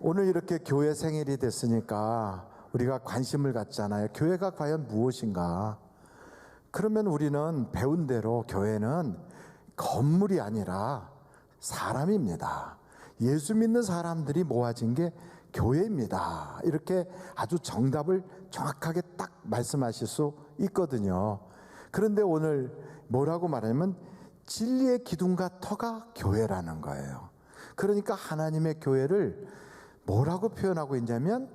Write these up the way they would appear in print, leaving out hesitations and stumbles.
오늘 이렇게 교회 생일이 됐으니까 우리가 관심을 갖잖아요. 교회가 과연 무엇인가? 그러면 우리는 배운 대로 교회는 건물이 아니라 사람입니다. 예수 믿는 사람들이 모아진 게 교회입니다. 이렇게 아주 정답을 정확하게 딱 말씀하실 수 있거든요. 그런데 오늘 뭐라고 말하냐면 진리의 기둥과 터가 교회라는 거예요. 그러니까 하나님의 교회를 뭐라고 표현하고 있냐면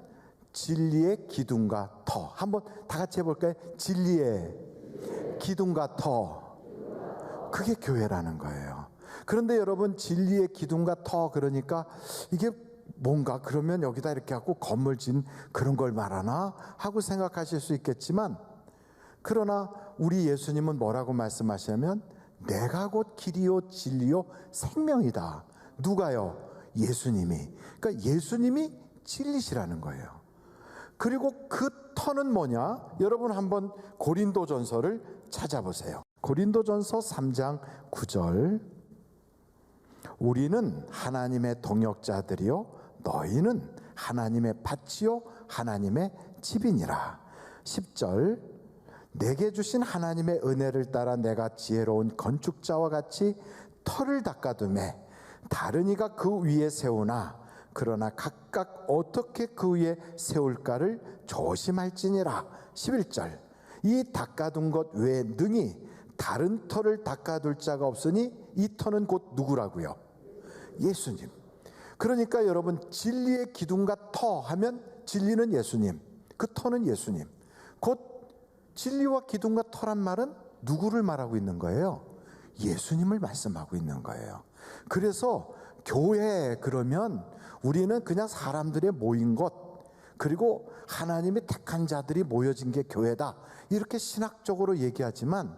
진리의 기둥과 터. 한번 다 같이 해볼까요? 진리의 기둥과 터. 그게 교회라는 거예요. 그런데 여러분, 진리의 기둥과 터, 그러니까 이게 뭔가, 그러면 여기다 이렇게 하고 건물 진 그런 걸 말하나 하고 생각하실 수 있겠지만, 그러나 우리 예수님은 뭐라고 말씀하시냐면 내가 곧 길이요 진리요 생명이다. 누가요? 예수님이. 그러니까 예수님이 진리시라는 거예요. 그리고 그 터는 뭐냐? 여러분 한번 고린도전서를 찾아보세요. 고린도전서 3장 9절. 우리는 하나님의 동역자들이요 너희는 하나님의 밭이요 하나님의 집이니라. 10절. 내게 주신 하나님의 은혜를 따라 내가 지혜로운 건축자와 같이 터를 닦아두매 다른 이가 그 위에 세우나 그러나 각각 어떻게 그 위에 세울까를 조심할지니라. 11절. 이 닦아둔 것 외에 능히 다른 터를 닦아둘 자가 없으니 이 터는 곧 누구라고요? 예수님. 그러니까 여러분, 진리의 기둥과 터 하면 진리는 예수님, 그 터는 예수님. 곧 진리와 기둥과 터란 말은 누구를 말하고 있는 거예요? 예수님을 말씀하고 있는 거예요. 그래서 교회 그러면 우리는 그냥 사람들의 모인 것, 그리고 하나님의 택한 자들이 모여진 게 교회다, 이렇게 신학적으로 얘기하지만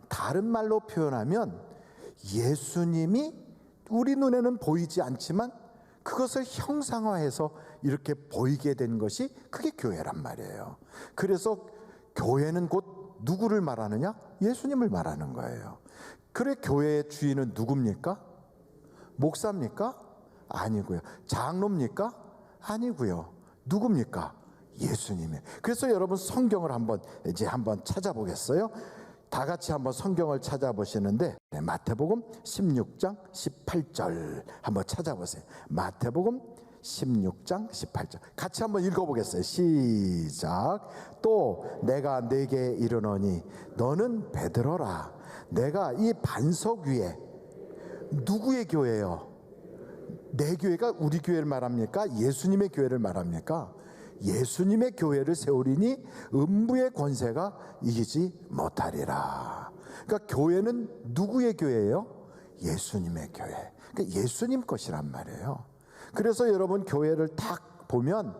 다른 말로 표현하면 예수님이 우리 눈에는 보이지 않지만 그것을 형상화해서 이렇게 보이게 된 것이 그게 교회란 말이에요. 그래서 교회는 곧 누구를 말하느냐? 예수님을 말하는 거예요. 그래, 교회의 주인은 누굽니까? 목사입니까? 아니고요. 장로입니까? 아니고요. 누굽니까? 예수님이에요. 그래서 여러분 성경을 한번 찾아보겠어요? 다 같이 한번 성경을 찾아보시는데 마태복음 16장 18절 한번 찾아보세요. 마태복음 16장 18절 같이 한번 읽어보겠어요. 시작. 또 내가 네게 이르노니 너는 베드로라. 내가 이 반석 위에, 누구의 교회예요? 내 교회가 우리 교회를 말합니까? 예수님의 교회를 말합니까? 예수님의 교회를 세우리니 음부의 권세가 이기지 못하리라. 그러니까 교회는 누구의 교회예요? 예수님의 교회. 그러니까 예수님 것이란 말이에요. 그래서 여러분 교회를 딱 보면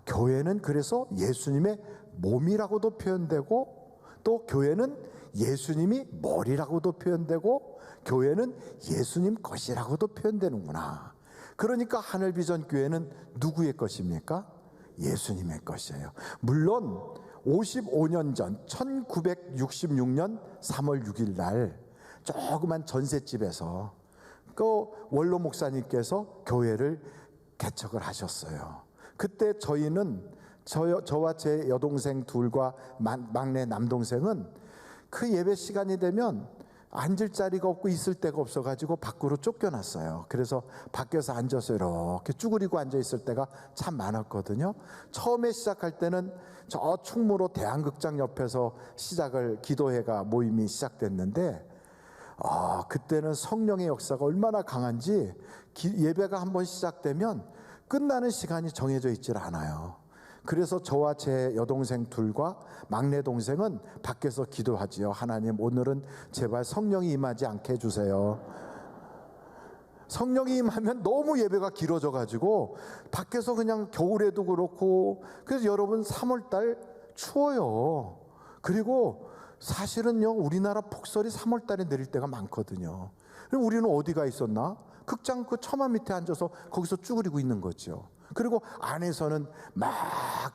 교회는 그래서 예수님의 몸이라고도 표현되고, 또 교회는 예수님이 머리라고도 표현되고, 교회는 예수님 것이라고도 표현되는구나. 그러니까 하늘비전 교회는 누구의 것입니까? 예수님의 것이에요. 물론 55년 전 1966년 3월 6일 날 조그만 전셋집에서 그 원로 목사님께서 교회를 개척을 하셨어요. 그때 저희는 저와 제 여동생 둘과 막내 남동생은 그 예배 시간이 되면 앉을 자리가 없고 있을 데가 없어가지고 밖으로 쫓겨났어요. 그래서 밖에서 앉아서 이렇게 쭈그리고 앉아 있을 때가 참 많았거든요. 처음에 시작할 때는 저 충무로 대한극장 옆에서 기도회가 모임이 시작됐는데, 그때는 성령의 역사가 얼마나 강한지 예배가 한번 시작되면 끝나는 시간이 정해져 있질 않아요. 그래서 저와 제 여동생 둘과 막내 동생은 밖에서 기도하지요. 하나님, 오늘은 제발 성령이 임하지 않게 해주세요. 성령이 임하면 너무 예배가 길어져 가지고 밖에서 그냥 겨울에도 그렇고, 그래서 여러분 3월달 추워요. 그리고 사실은요, 우리나라 폭설이 3월달에 내릴 때가 많거든요. 그럼 우리는 어디가 있었나? 극장 그 처마 밑에 앉아서 거기서 쭈그리고 있는 거죠. 그리고 안에서는 막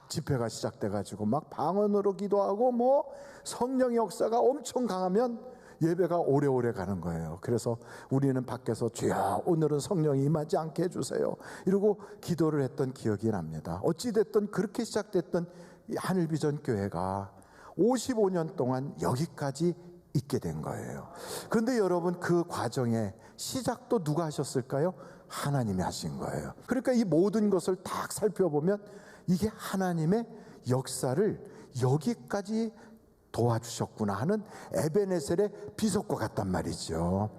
집회가 시작돼가지고 막 방언으로 기도하고, 뭐 성령의 역사가 엄청 강하면 예배가 오래오래 가는 거예요. 그래서 우리는 밖에서 주여 오늘은 성령이 임하지 않게 해주세요 이러고 기도를 했던 기억이 납니다. 어찌됐든 그렇게 시작됐던 이 하늘비전 교회가 55년 동안 여기까지 있게 된 거예요. 그런데 여러분, 그 과정에 시작도 누가 하셨을까요? 하나님이 하신 거예요. 그러니까 이 모든 것을 딱 살펴보면 이게 하나님의 역사를 여기까지 도와주셨구나 하는 에베네셀의 비석과 같단 말이죠.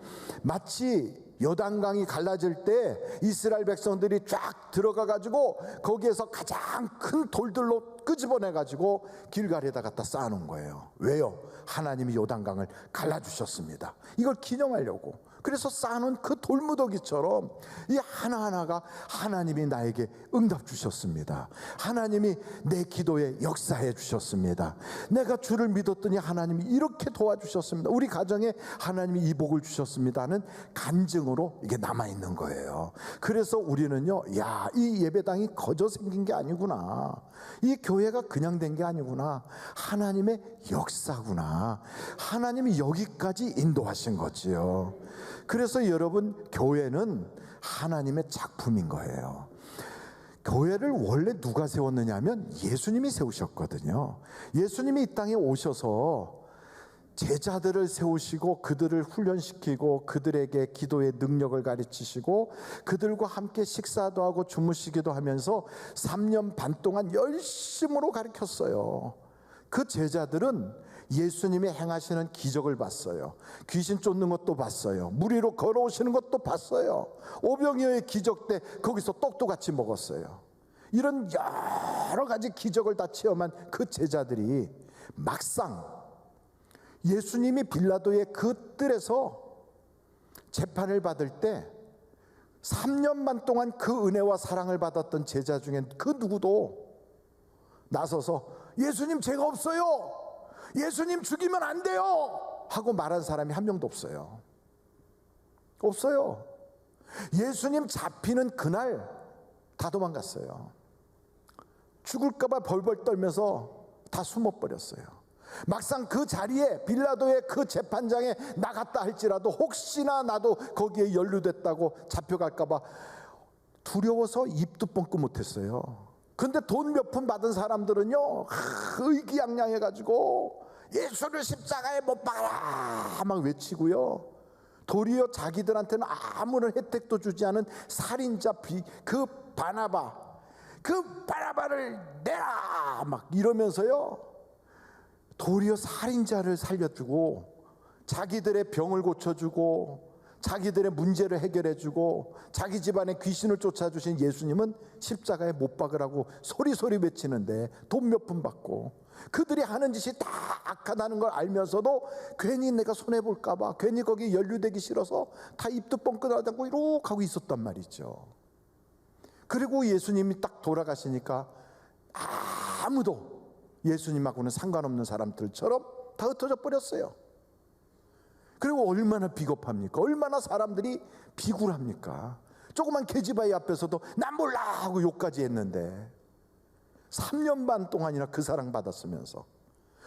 마치 요단강이 갈라질 때 이스라엘 백성들이 쫙 들어가 가지고 거기에서 가장 큰 돌들로 끄집어내 가지고 길갈에다 갖다 쌓아놓은 거예요. 왜요? 하나님이 요단강을 갈라주셨습니다. 이걸 기념하려고. 그래서 쌓아놓은 그 돌무더기처럼 이 하나하나가 하나님이 나에게 응답 주셨습니다. 하나님이 내 기도에 역사해 주셨습니다. 내가 주를 믿었더니 하나님이 이렇게 도와주셨습니다. 우리 가정에 하나님이 이 복을 주셨습니다는 간증으로 이게 남아있는 거예요. 그래서 우리는요, 야, 이 예배당이 거저 생긴 게 아니구나, 이 교회가 그냥 된 게 아니구나, 하나님의 역사구나, 하나님이 여기까지 인도하신 거지요. 그래서 여러분, 교회는 하나님의 작품인 거예요. 교회를 원래 누가 세웠느냐 하면 예수님이 세우셨거든요. 예수님이 이 땅에 오셔서 제자들을 세우시고 그들을 훈련시키고 그들에게 기도의 능력을 가르치시고 그들과 함께 식사도 하고 주무시기도 하면서 3년 반 동안 열심으로 가르쳤어요. 그 제자들은 예수님이 행하시는 기적을 봤어요. 귀신 쫓는 것도 봤어요. 물 위로 걸어오시는 것도 봤어요. 오병이어의 기적 때 거기서 떡도 같이 먹었어요. 이런 여러 가지 기적을 다 체험한 그 제자들이 막상 예수님이 빌라도의 그 뜰에서 재판을 받을 때 3년 반 동안 그 은혜와 사랑을 받았던 제자 중엔 그 누구도 나서서 예수님 죄가 없어요, 예수님 죽이면 안 돼요 하고 말한 사람이 한 명도 없어요. 없어요. 예수님 잡히는 그날 다 도망갔어요. 죽을까 봐 벌벌 떨면서 다 숨어버렸어요. 막상 그 자리에 빌라도의 그 재판장에 나갔다 할지라도 혹시나 나도 거기에 연루됐다고 잡혀갈까 봐 두려워서 입도 뻥끗 못했어요. 근데 돈 몇 푼 받은 사람들은요, 의기양양해가지고 예수를 십자가에 못 박아라 막 외치고요, 도리어 자기들한테는 아무런 혜택도 주지 않은 살인자 그 바나바를 내라 막 이러면서요, 도리어 살인자를 살려주고 자기들의 병을 고쳐주고 자기들의 문제를 해결해주고 자기 집안에 귀신을 쫓아주신 예수님은 십자가에 못 박으라고 소리소리 외치는데 돈 몇 푼 받고 그들이 하는 짓이 다 악하다는 걸 알면서도 괜히 내가 손해볼까 봐, 괜히 거기 연루되기 싫어서 다 입도 뻥끗 하지 않고 이렇게 하고 있었단 말이죠. 그리고 예수님이 딱 돌아가시니까 아무도 예수님하고는 상관없는 사람들처럼 다 흩어져 버렸어요. 그리고 얼마나 비겁합니까? 얼마나 사람들이 비굴합니까? 조그만 계집아이 앞에서도 난 몰라 하고 욕까지 했는데 3년 반 동안이나 그 사랑 받았으면서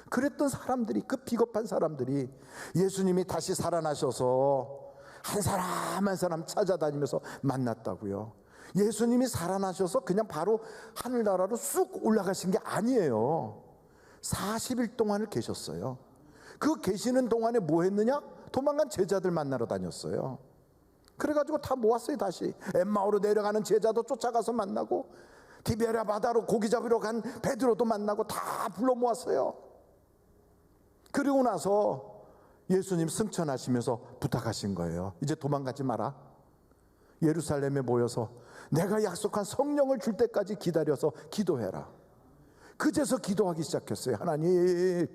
그랬던 사람들이, 그 비겁한 사람들이 예수님이 다시 살아나셔서 한 사람 한 사람 찾아다니면서 만났다고요. 예수님이 살아나셔서 그냥 바로 하늘나라로 쑥 올라가신 게 아니에요. 40일 동안을 계셨어요. 그 계시는 동안에 뭐 했느냐? 도망간 제자들 만나러 다녔어요. 그래가지고 다 모았어요. 다시 엠마오로 내려가는 제자도 쫓아가서 만나고 디베랴 바다로 고기 잡으러 간 베드로도 만나고 다 불러 모았어요. 그리고 나서 예수님 승천하시면서 부탁하신 거예요. 이제 도망가지 마라. 예루살렘에 모여서 내가 약속한 성령을 줄 때까지 기다려서 기도해라. 그제서 기도하기 시작했어요. 하나님,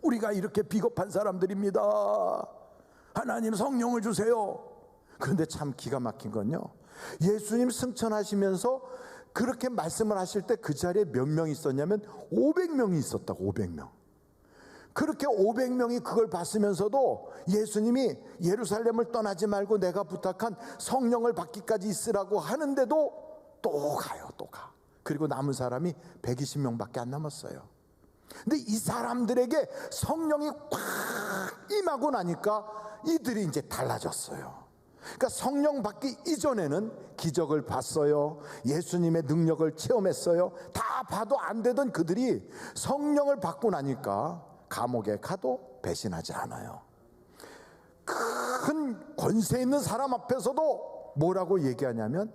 우리가 이렇게 비겁한 사람들입니다. 하나님 성령을 주세요. 그런데 참 기가 막힌 건요, 예수님 승천하시면서 그렇게 말씀을 하실 때 그 자리에 몇 명이 있었냐면 500명이 있었다고. 500명. 그렇게 500명이 그걸 봤으면서도 예수님이 예루살렘을 떠나지 말고 내가 부탁한 성령을 받기까지 있으라고 하는데도 또 가요. 또 가. 그리고 남은 사람이 120명밖에 안 남았어요. 근데 이 사람들에게 성령이 꽉 임하고 나니까 이들이 이제 달라졌어요. 그러니까 성령 받기 이전에는 기적을 봤어요. 예수님의 능력을 체험했어요. 다 봐도 안 되던 그들이 성령을 받고 나니까 감옥에 가도 배신하지 않아요. 큰 권세 있는 사람 앞에서도 뭐라고 얘기하냐면,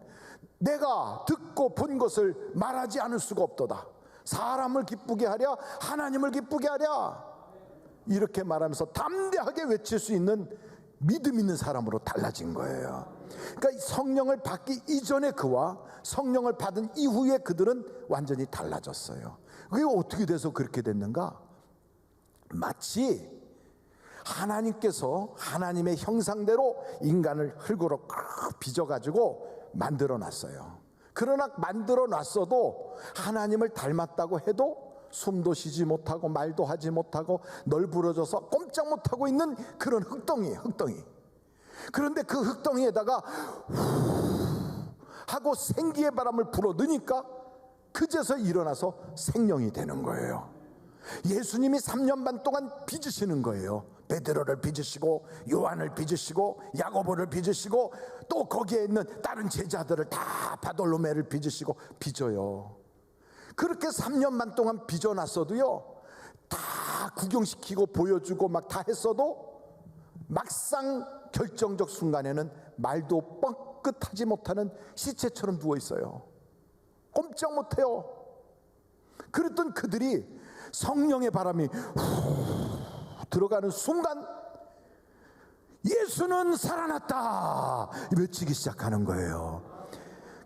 내가 듣고 본 것을 말하지 않을 수가 없도다. 사람을 기쁘게 하랴 하나님을 기쁘게 하랴, 이렇게 말하면서 담대하게 외칠 수 있는 믿음 있는 사람으로 달라진 거예요. 그러니까 성령을 받기 이전의 그와 성령을 받은 이후의 그들은 완전히 달라졌어요. 그게 어떻게 돼서 그렇게 됐는가? 마치 하나님께서 하나님의 형상대로 인간을 흙으로 빚어가지고 만들어 놨어요. 그러나 만들어 놨어도 하나님을 닮았다고 해도 숨도 쉬지 못하고 말도 하지 못하고 널브러져서 꼼짝 못하고 있는 그런 흙덩이에요. 그런데 그 흙덩이에다가 하고 생기의 바람을 불어 넣으니까 그제서 일어나서 생명이 되는 거예요. 예수님이 3년 반 동안 빚으시는 거예요. 베드로를 빚으시고 요한을 빚으시고 야고보를 빚으시고 또 거기에 있는 다른 제자들을 다 바돌로메를 빚으시고 빚어요. 그렇게 3년 반 동안 빚어놨어도요, 다 구경시키고 보여주고 막 다 했어도 막상 결정적 순간에는 말도 뻥끗하지 못하는 시체처럼 누워있어요. 꼼짝 못해요. 그랬던 그들이 성령의 바람이 들어가는 순간 예수는 살아났다 외치기 시작하는 거예요.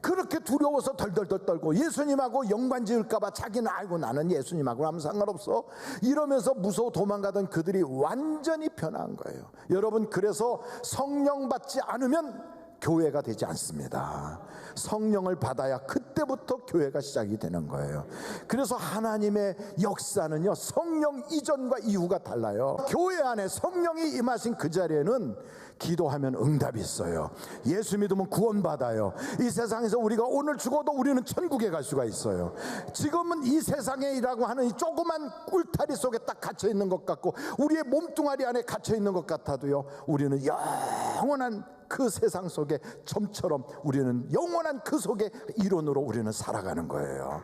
그렇게 두려워서 덜덜덜 떨고 예수님하고 연관 지을까봐 자기는 알고 나는 예수님하고 아무 상관없어 이러면서 무서워 도망가던 그들이 완전히 변한 거예요. 여러분, 그래서 성령 받지 않으면 교회가 되지 않습니다. 성령을 받아야 그때부터 교회가 시작이 되는 거예요. 그래서 하나님의 역사는요, 성령 이전과 이후가 달라요. 교회 안에 성령이 임하신 그 자리에는 기도하면 응답이 있어요. 예수 믿으면 구원받아요. 이 세상에서 우리가 오늘 죽어도 우리는 천국에 갈 수가 있어요. 지금은 이 세상에라고 하는 이 조그만 꿀다리 속에 딱 갇혀있는 것 같고 우리의 몸뚱아리 안에 갇혀있는 것 같아도요, 우리는 영원한 그 세상 속에 점처럼 우리는 영원한 그 속에 이론으로 우리는 살아가는 거예요.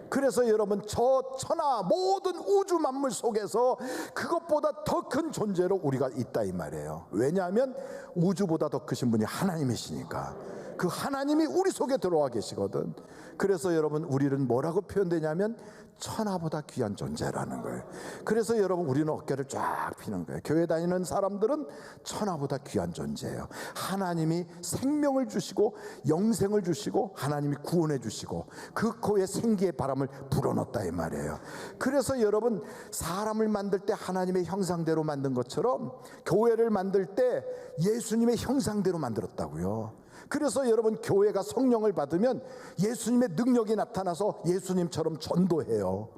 그래서 여러분, 저 천하 모든 우주 만물 속에서 그것보다 더 큰 존재로 우리가 있다 이 말이에요. 왜냐하면 우주보다 더 크신 분이 하나님이시니까. 그 하나님이 우리 속에 들어와 계시거든. 그래서 여러분, 우리는 뭐라고 표현되냐면 천하보다 귀한 존재라는 거예요. 그래서 여러분, 우리는 어깨를 쫙 피는 거예요. 교회 다니는 사람들은 천하보다 귀한 존재예요. 하나님이 생명을 주시고 영생을 주시고 하나님이 구원해 주시고 그 코에 생기의 바람을 불어넣었다 이 말이에요. 그래서 여러분, 사람을 만들 때 하나님의 형상대로 만든 것처럼 교회를 만들 때 예수님의 형상대로 만들었다고요. 그래서 여러분, 교회가 성령을 받으면 예수님의 능력이 나타나서 예수님처럼 전도해요.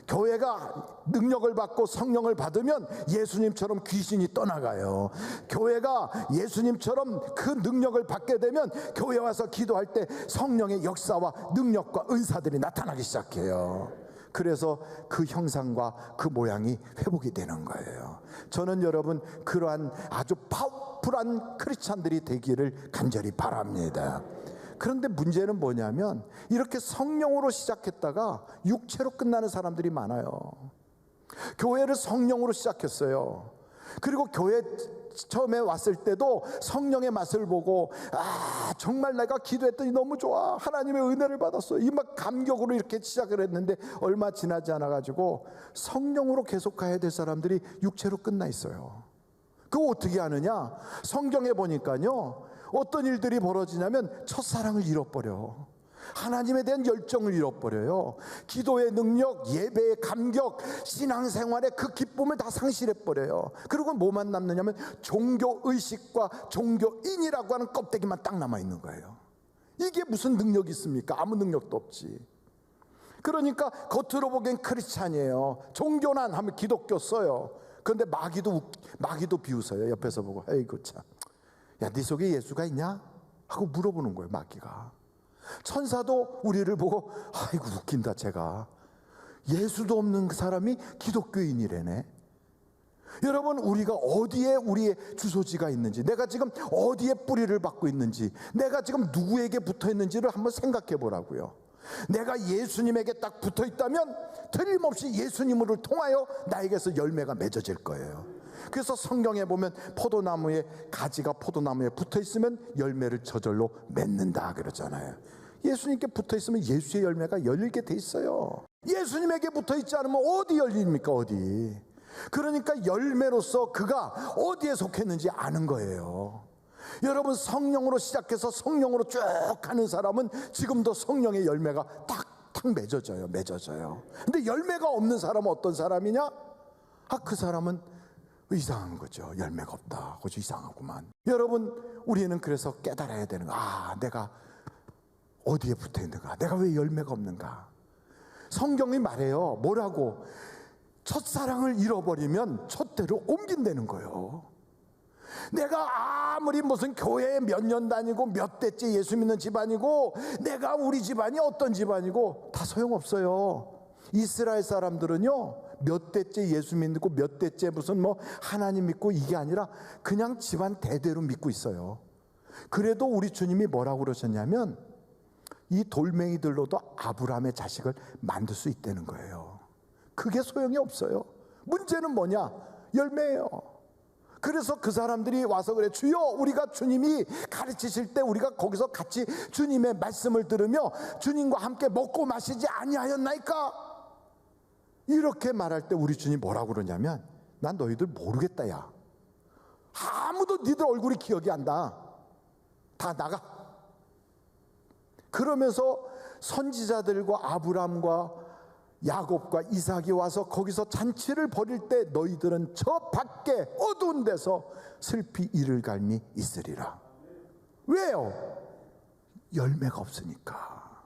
교회가 능력을 받고 성령을 받으면 예수님처럼 귀신이 떠나가요. 교회가 예수님처럼 그 능력을 받게 되면 교회 와서 기도할 때 성령의 역사와 능력과 은사들이 나타나기 시작해요. 그래서 그 형상과 그 모양이 회복이 되는 거예요. 저는 여러분, 그러한 아주 파워풀한 크리스찬들이 되기를 간절히 바랍니다. 그런데 문제는 뭐냐면 이렇게 성령으로 시작했다가 육체로 끝나는 사람들이 많아요. 교회를 성령으로 시작했어요. 그리고 교회 처음에 왔을 때도 성령의 맛을 보고 정말 내가 기도했더니 너무 좋아, 하나님의 은혜를 받았어, 이 막 감격으로 이렇게 시작을 했는데 얼마 지나지 않아 가지고 성령으로 계속 가야 될 사람들이 육체로 끝나 있어요. 그거 어떻게 하느냐? 성경에 보니까요, 어떤 일들이 벌어지냐면 첫사랑을 잃어버려. 하나님에 대한 열정을 잃어버려요. 기도의 능력, 예배의 감격, 신앙생활의 그 기쁨을 다 상실해버려요. 그리고 뭐만 남느냐면 종교의식과 종교인이라고 하는 껍데기만 딱 남아있는 거예요. 이게 무슨 능력이 있습니까? 아무 능력도 없지. 그러니까 겉으로 보기엔 크리스찬이에요. 종교난 하면 기독교 써요. 그런데 마귀도 비웃어요. 옆에서 보고, 에이구 참, 야, 네 속에 예수가 있냐? 하고 물어보는 거예요, 마귀가. 천사도 우리를 보고, 아이고 웃긴다, 제가 예수도 없는 그 사람이 기독교인이래네. 여러분, 우리가 어디에 우리의 주소지가 있는지, 내가 지금 어디에 뿌리를 받고 있는지, 내가 지금 누구에게 붙어 있는지를 한번 생각해 보라고요. 내가 예수님에게 딱 붙어 있다면 틀림없이 예수님을 통하여 나에게서 열매가 맺어질 거예요. 그래서 성경에 보면 포도나무에 가지가 포도나무에 붙어 있으면 열매를 저절로 맺는다 그러잖아요. 예수님께 붙어 있으면 예수의 열매가 열리게 돼 있어요. 예수님에게 붙어 있지 않으면 어디 열립니까? 어디? 그러니까 열매로서 그가 어디에 속했는지 아는 거예요. 여러분, 성령으로 시작해서 성령으로 쭉 가는 사람은 지금도 성령의 열매가 탁탁 맺어져요. 근데 열매가 없는 사람은 어떤 사람이냐? 그 사람은 이상한 거죠. 열매가 없다. 그죠? 이상하구만. 여러분, 우리는 그래서 깨달아야 되는 거. 내가 어디에 붙어 있는가? 내가 왜 열매가 없는가? 성경이 말해요. 뭐라고? 첫사랑을 잃어버리면 첫대로 옮긴다는 거예요. 내가 아무리 무슨 교회에 몇 년 다니고 몇 대째 예수 믿는 집안이고 내가 우리 집안이 어떤 집안이고 다 소용없어요. 이스라엘 사람들은요, 몇 대째 예수 믿고 몇 대째 무슨 하나님 믿고 이게 아니라 그냥 집안 대대로 믿고 있어요. 그래도 우리 주님이 뭐라고 그러셨냐면 이 돌멩이들로도 아브라함의 자식을 만들 수 있다는 거예요. 그게 소용이 없어요. 문제는 뭐냐? 열매예요. 그래서 그 사람들이 와서 그래, 주여, 우리가 주님이 가르치실 때 우리가 거기서 같이 주님의 말씀을 들으며 주님과 함께 먹고 마시지 아니하였나이까? 이렇게 말할 때 우리 주님 뭐라고 그러냐면, 난 너희들 모르겠다. 야, 아무도 니들 얼굴이 기억이 안 나. 다 나가. 그러면서 선지자들과 아브라함과 야곱과 이삭이 와서 거기서 잔치를 벌일 때 너희들은 저 밖에 어두운 데서 슬피 이를 갈미 있으리라. 왜요? 열매가 없으니까.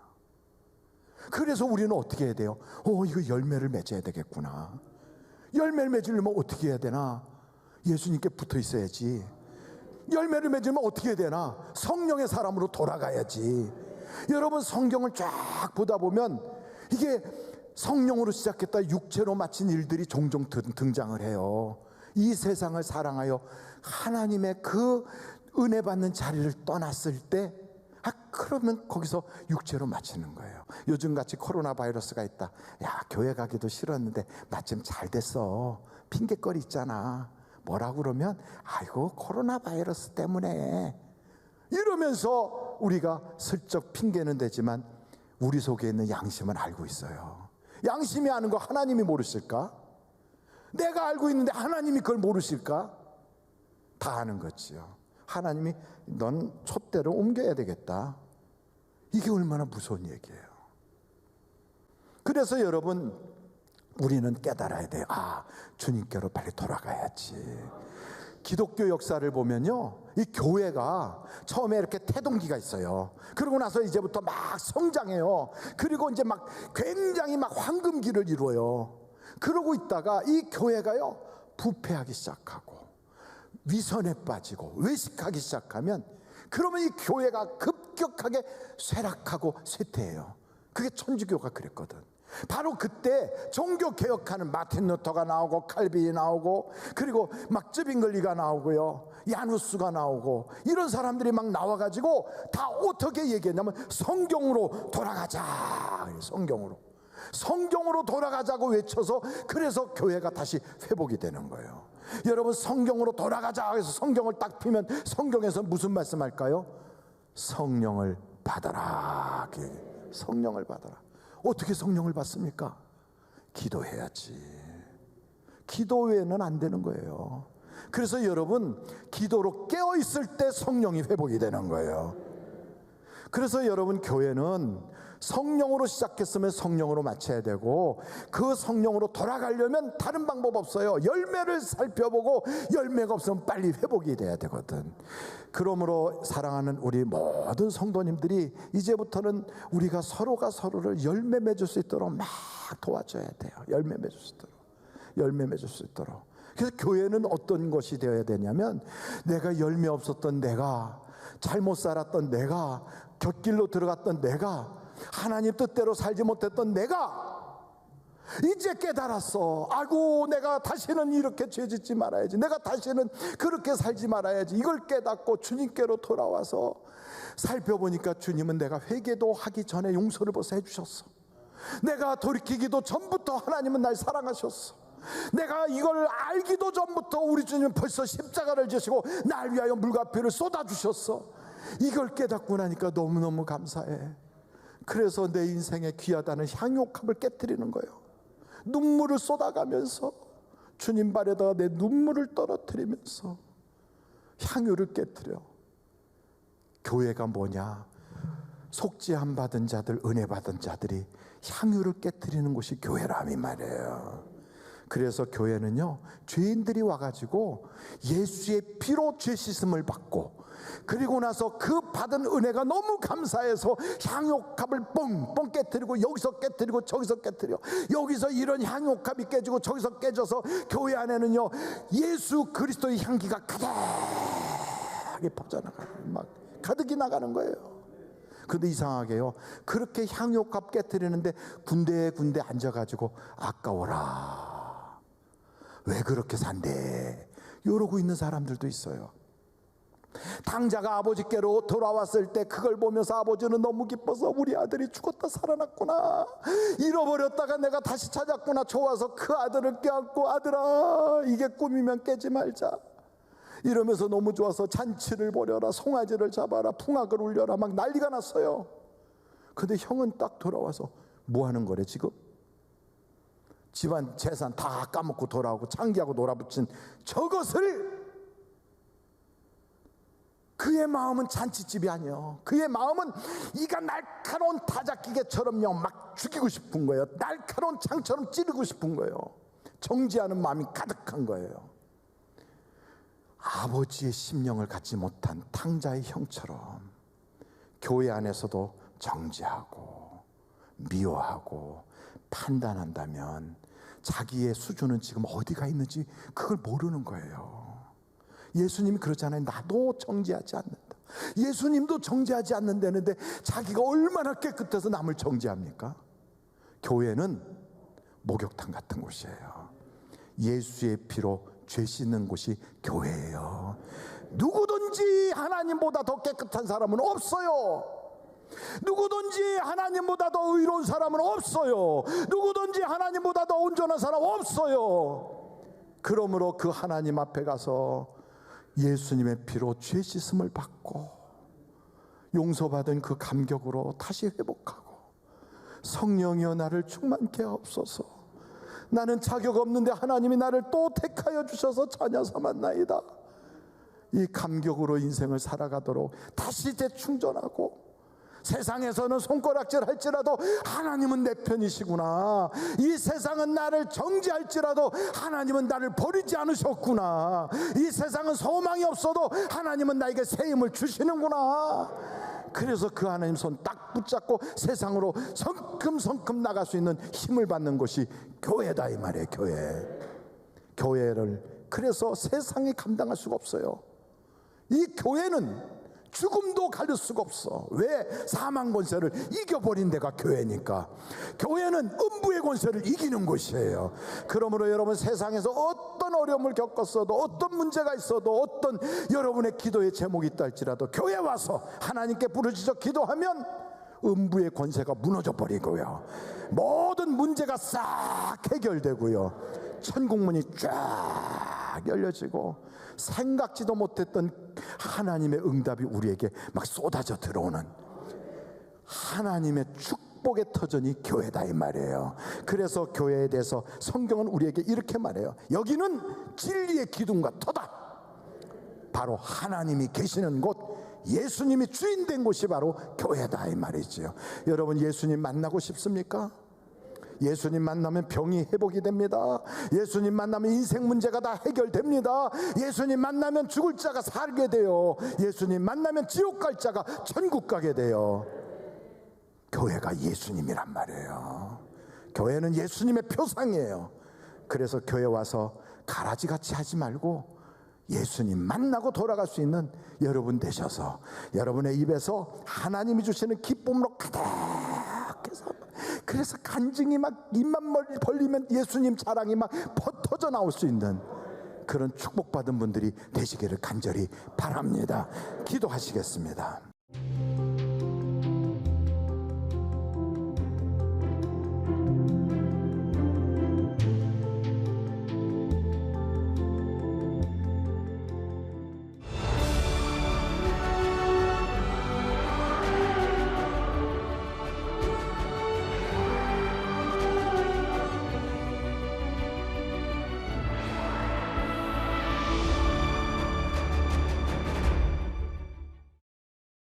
그래서 우리는 어떻게 해야 돼요? 이거 열매를 맺어야 되겠구나. 열매를 맺으려면 어떻게 해야 되나? 예수님께 붙어 있어야지. 열매를 맺으면 어떻게 해야 되나? 성령의 사람으로 돌아가야지. 여러분, 성경을 쫙 보다 보면 이게 성령으로 시작했다 육체로 마친 일들이 종종 등장을 해요. 이 세상을 사랑하여 하나님의 그 은혜 받는 자리를 떠났을 때 그러면 거기서 육체로 마치는 거예요. 요즘같이 코로나 바이러스가 있다. 야, 교회 가기도 싫었는데 마침 잘 됐어. 핑계거리 있잖아. 뭐라고 그러면 아이고 코로나 바이러스 때문에 이러면서 우리가 슬쩍 핑계는 되지만 우리 속에 있는 양심은 알고 있어요. 양심이 아는 거 하나님이 모르실까? 내가 알고 있는데 하나님이 그걸 모르실까? 다 아는 거지요. 하나님이 넌 촛대로 옮겨야 되겠다. 이게 얼마나 무서운 얘기예요. 그래서 여러분, 우리는 깨달아야 돼요. 주님께로 빨리 돌아가야지. 기독교 역사를 보면요, 이 교회가 처음에 이렇게 태동기가 있어요. 그러고 나서 이제부터 막 성장해요. 그리고 이제 막 굉장히 막 황금기를 이루어요. 그러고 있다가 이 교회가요, 부패하기 시작하고 위선에 빠지고 외식하기 시작하면, 그러면 이 교회가 급격하게 쇠락하고 쇠퇴해요. 그게 천주교가 그랬거든. 바로 그때 종교개혁하는 마틴 루터가 나오고 칼빈이 나오고 그리고 막 쯔빙글리가 나오고요, 야누스가 나오고 이런 사람들이 막 나와가지고 다 어떻게 얘기했냐면 성경으로 돌아가자. 성경으로 돌아가자고 외쳐서 그래서 교회가 다시 회복이 되는 거예요. 여러분, 성경으로 돌아가자 해서 성경을 딱 펴면 성경에서 무슨 말씀할까요? 성령을 받아라. 성령을 받아라. 어떻게 성령을 받습니까? 기도해야지. 기도 외에는 안 되는 거예요. 그래서 여러분, 기도로 깨어 있을 때 성령이 회복이 되는 거예요. 그래서 여러분, 교회는 성령으로 시작했으면 성령으로 마쳐야 되고, 그 성령으로 돌아가려면 다른 방법 없어요. 열매를 살펴보고 열매가 없으면 빨리 회복이 돼야 되거든. 그러므로 사랑하는 우리 모든 성도님들이 이제부터는 우리가 서로가 서로를 열매 맺을 수 있도록 막 도와줘야 돼요. 열매 맺을 수 있도록. 그래서 교회는 어떤 것이 되어야 되냐면, 내가 열매 없었던 내가, 잘못 살았던 내가, 곁길로 들어갔던 내가, 하나님 뜻대로 살지 못했던 내가, 이제 깨달았어. 아이고, 내가 다시는 이렇게 죄짓지 말아야지, 내가 다시는 그렇게 살지 말아야지. 이걸 깨닫고 주님께로 돌아와서 살펴보니까 주님은 내가 회개도 하기 전에 용서를 벌써 해주셨어. 내가 돌이키기도 전부터 하나님은 날 사랑하셨어. 내가 이걸 알기도 전부터 우리 주님은 벌써 십자가를 지시고 날 위하여 물과 피를 쏟아주셨어. 이걸 깨닫고 나니까 너무너무 감사해. 그래서 내 인생에 귀하다는 향유값을 깨트리는 거예요. 눈물을 쏟아가면서 주님 발에다가 내 눈물을 떨어뜨리면서 향유를 깨트려. 교회가 뭐냐? 속죄함 받은 자들, 은혜 받은 자들이 향유를 깨트리는 곳이 교회라니 말이에요. 그래서 교회는요, 죄인들이 와가지고 예수의 피로 죄 씻음을 받고, 그리고 나서 그 받은 은혜가 너무 감사해서 향유값을 뻥뻥 깨트리고, 여기서 깨트리고 저기서 깨트려. 여기서 이런 향유값이 깨지고 저기서 깨져서 교회 안에는요, 예수 그리스도의 향기가 가득하게 퍼져나가는, 막 가득히 나가는 거예요. 근데 이상하게요, 그렇게 향유값 깨트리는데 군데군데 앉아가지고 아까워라, 왜 그렇게 산대, 이러고 있는 사람들도 있어요. 당자가 아버지께로 돌아왔을 때 그걸 보면서 아버지는 너무 기뻐서 우리 아들이 죽었다 살아났구나, 잃어버렸다가 내가 다시 찾았구나, 좋아서 그 아들을 껴안고 아들아 이게 꿈이면 깨지 말자 이러면서 너무 좋아서 잔치를 벌여라, 송아지를 잡아라, 풍악을 울려라, 막 난리가 났어요. 근데 형은 딱 돌아와서 뭐 하는 거래 지금? 집안 재산 다 까먹고 돌아오고 창기하고 놀아붙인 저것을, 그의 마음은 잔치집이 아니요, 그의 마음은 이가 날카로운 타작기계처럼요 막 죽이고 싶은 거예요. 날카로운 창처럼 찌르고 싶은 거예요. 정지하는 마음이 가득한 거예요. 아버지의 심령을 갖지 못한 탕자의 형처럼 교회 안에서도 정지하고 미워하고 판단한다면 자기의 수준은 지금 어디가 있는지 그걸 모르는 거예요. 예수님이 그러잖아요. 나도 정죄하지 않는다. 예수님도 정죄하지 않는다는데 자기가 얼마나 깨끗해서 남을 정죄합니까? 교회는 목욕탕 같은 곳이에요. 예수의 피로 죄 씻는 곳이 교회예요. 누구든지 하나님보다 더 깨끗한 사람은 없어요. 누구든지 하나님보다 더 의로운 사람은 없어요. 누구든지 하나님보다 더 온전한 사람 없어요. 그러므로 그 하나님 앞에 가서 예수님의 피로 죄 씻음을 받고 용서받은 그 감격으로 다시 회복하고, 성령이여 나를 충만케 하옵소서, 나는 자격 없는데 하나님이 나를 또 택하여 주셔서 자녀 삼았나이다, 이 감격으로 인생을 살아가도록 다시 재충전하고, 세상에서는 손가락질 할지라도 하나님은 내 편이시구나, 이 세상은 나를 정죄할지라도 하나님은 나를 버리지 않으셨구나, 이 세상은 소망이 없어도 하나님은 나에게 새 힘을 주시는구나. 그래서 그 하나님 손 딱 붙잡고 세상으로 성큼성큼 나갈 수 있는 힘을 받는 것이 교회다 이 말이에요. 교회를 그래서 세상이 감당할 수가 없어요. 이 교회는 죽음도 가릴 수가 없어. 왜? 사망 권세를 이겨버린 데가 교회니까. 교회는 음부의 권세를 이기는 곳이에요. 그러므로 여러분, 세상에서 어떤 어려움을 겪었어도, 어떤 문제가 있어도, 어떤 여러분의 기도의 제목이 있다 할지라도 교회 와서 하나님께 부르짖어 기도하면 음부의 권세가 무너져 버리고요, 모든 문제가 싹 해결되고요, 천국문이 쫙 열려지고 생각지도 못했던 하나님의 응답이 우리에게 막 쏟아져 들어오는 하나님의 축복의 터전이 교회다 이 말이에요. 그래서 교회에 대해서 성경은 우리에게 이렇게 말해요. 여기는 진리의 기둥과 터다. 바로 하나님이 계시는 곳, 예수님이 주인된 곳이 바로 교회다 이 말이죠. 여러분, 예수님 만나고 싶습니까? 예수님 만나면 병이 회복이 됩니다. 예수님 만나면 인생 문제가 다 해결됩니다. 예수님 만나면 죽을 자가 살게 돼요. 예수님 만나면 지옥 갈 자가 천국 가게 돼요. 교회가 예수님이란 말이에요. 교회는 예수님의 표상이에요. 그래서 교회 와서 가라지같이 하지 말고 예수님 만나고 돌아갈 수 있는 여러분 되셔서 여러분의 입에서 하나님이 주시는 기쁨으로 가득해서 그래서 간증이 막 입만 벌리면 예수님 자랑이 막 터져 나올 수 있는 그런 축복받은 분들이 되시기를 간절히 바랍니다. 기도하시겠습니다.